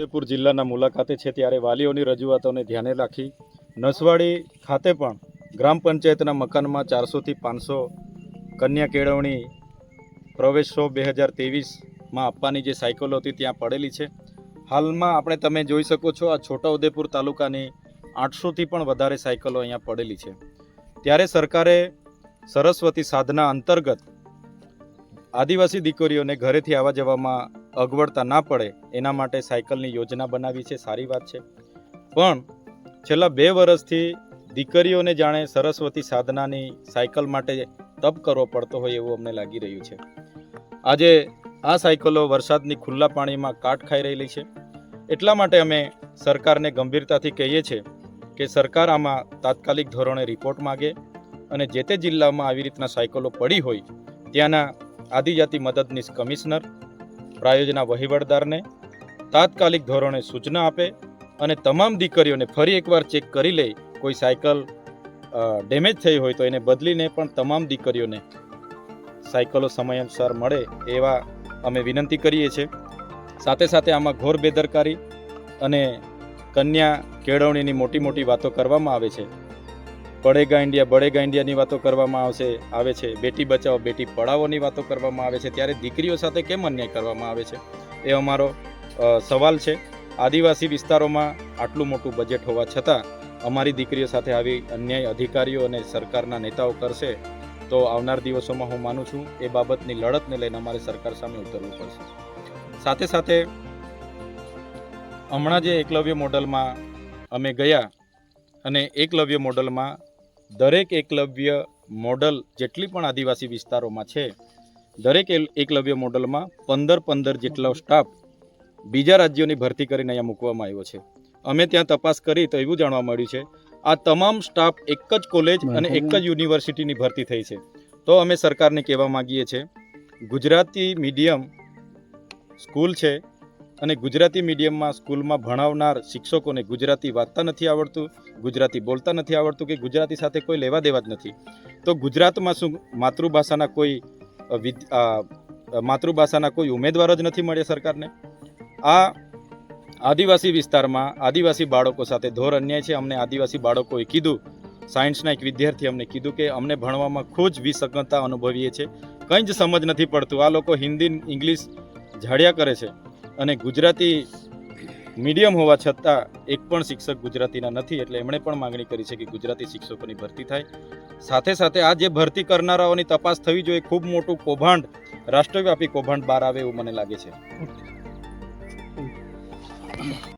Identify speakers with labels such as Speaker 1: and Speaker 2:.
Speaker 1: છોટાઉદેપુર જિલ્લાના મુલાકાતે છે ત્યારે વાલીઓની રજૂઆતોને ધ્યાને રાખી નસવાડી ખાતે પણ ગ્રામ પંચાયતના મકાનમાં 400 થી 500 કન્યા કેળવણી પ્રવેશો 2023માં આપવાની જે સાયકલો હતી ત્યાં પડેલી છે। હાલમાં આપણે તમે જોઈ શકો છો આ છોટાઉદેપુર તાલુકાની 800 થી પણ વધારે સાયકલો અહીંયા પડેલી છે। ત્યારે સરકારે સરસ્વતી સાધના અંતર્ગત આદિવાસી દીકરીઓને ઘરેથી આવવા જવામાં અગવડતા ના પડે એના માટે સાયકલની યોજના બનાવી છે, સારી વાત છે। પણ છેલ્લા 2 વર્ષથી દીકરીઓને જાણે સરસ્વતી સાધનાની સાયકલ માટે તપ કરવો પડતો હોય એવું અમને લાગી રહ્યું છે। આજે આ સાયકલો વરસાદની ખુલ્લા પાણીમાં કાટ ખાઈ રહેલી છે। એટલા માટે અમે સરકારને ગંભીરતાથી કહીએ છીએ કે સરકાર આમાં તાત્કાલિક ધોરણે રિપોર્ટ માગે અને જે તે જિલ્લામાં આવી રીતના સાયકલો પડી હોય ત્યાંના આદિજાતિ મદદનીશ કમિશનર પ્રાયોજના વહીવટદારને તાત્કાલિક ધોરણે સૂચના આપે અને તમામ દીકરીઓને ફરી એકવાર ચેક કરી લે, કોઈ સાયકલ ડેમેજ થઈ હોય તો એને બદલીને પણ તમામ દીકરીઓને સાયકલો સમયાનુસાર મળે એવા અમે વિનંતી કરીએ છીએ। સાથે સાથે આમાં ઘોર બેદરકારી અને કન્યા કેળવણીની મોટી મોટી વાતો કરવામાં આવે છે। બળેગા ઇન્ડિયાની વાતો કરવામાં આવે છે, બેટી બચાવો બેટી પઢાઓની વાતો કરવામાં આવે છે, ત્યારે દીકરીઓ સાથે કેમ અન્યાય કરવામાં આવે છે એ અમારો સવાલ છે। આદિવાસી વિસ્તારોમાં આટલું મોટું બજેટ હોવા છતાં અમારી દીકરીઓ સાથે આવી અન્યાય અધિકારીઓ અને સરકારના નેતાઓ કરશે તો આવનાર દિવસોમાં હું માનું છું એ બાબતની લડતને લઈને અમારે સરકાર સામે ઉતરવું પડશે। સાથે સાથે હમણાં જે એકલવ્ય મોડલમાં અમે ગયા અને એકલવ્ય મોડલમાં દરેક એકલવ્ય મોડલ જેટલી પણ આદિવાસી વિસ્તારોમાં છે દરેક એકલવ્ય મોડલમાં 15 જેટલો સ્ટાફ બીજા રાજ્યોની ભરતી કરીને અહીંયા મૂકવામાં આવ્યો છે। અમે ત્યાં તપાસ કરી તો એવું જાણવા મળ્યું છે આ તમામ સ્ટાફ એક જ કોલેજ અને એક જ યુનિવર્સિટીની ભરતી થઈ છે। તો અમે સરકારને કહેવા માગીએ છીએ ગુજરાતી મીડિયમ સ્કૂલ છે અને ગુજરાતી મીડિયમમાં સ્કૂલમાં ભણાવનાર શિક્ષકોને ગુજરાતી વાંચતા નથી આવડતું, ગુજરાતી બોલતા નથી આવડતું કે ગુજરાતી સાથે કોઈ લેવા દેવા જ નથી, તો ગુજરાતમાં શું માતૃભાષાના કોઈ ઉમેદવાર જ નથી મળ્યા સરકારને? આ આદિવાસી વિસ્તારમાં આદિવાસી બાળકો સાથે ઘોર અન્યાય છે। અમને આદિવાસી બાળકોએ કીધું, સાયન્સના એક વિદ્યાર્થી અમને કીધું કે અમને ભણવામાં ખૂબ જ વિસંગતતા અનુભવીએ છીએ, કંઈ જ સમજ નથી પડતું। આ લોકો હિન્દી ઇંગ્લિશ ઝાડ્યા કરે છે અને ગુજરાતી મીડિયમ હોવા છતાં એક પણ શિક્ષક ગુજરાતીના નથી, એટલે એમણે પણ માંગણી કરી છે કે ગુજરાતી શિક્ષકોની ભરતી થાય। સાથે સાથે આ જે ભરતી કરનારાઓની તપાસ થવી જોઈએ, ખૂબ મોટું કૌભાંડ, રાષ્ટ્રવ્યાપી કૌભાંડ બહાર આવે એવું મને લાગે છે।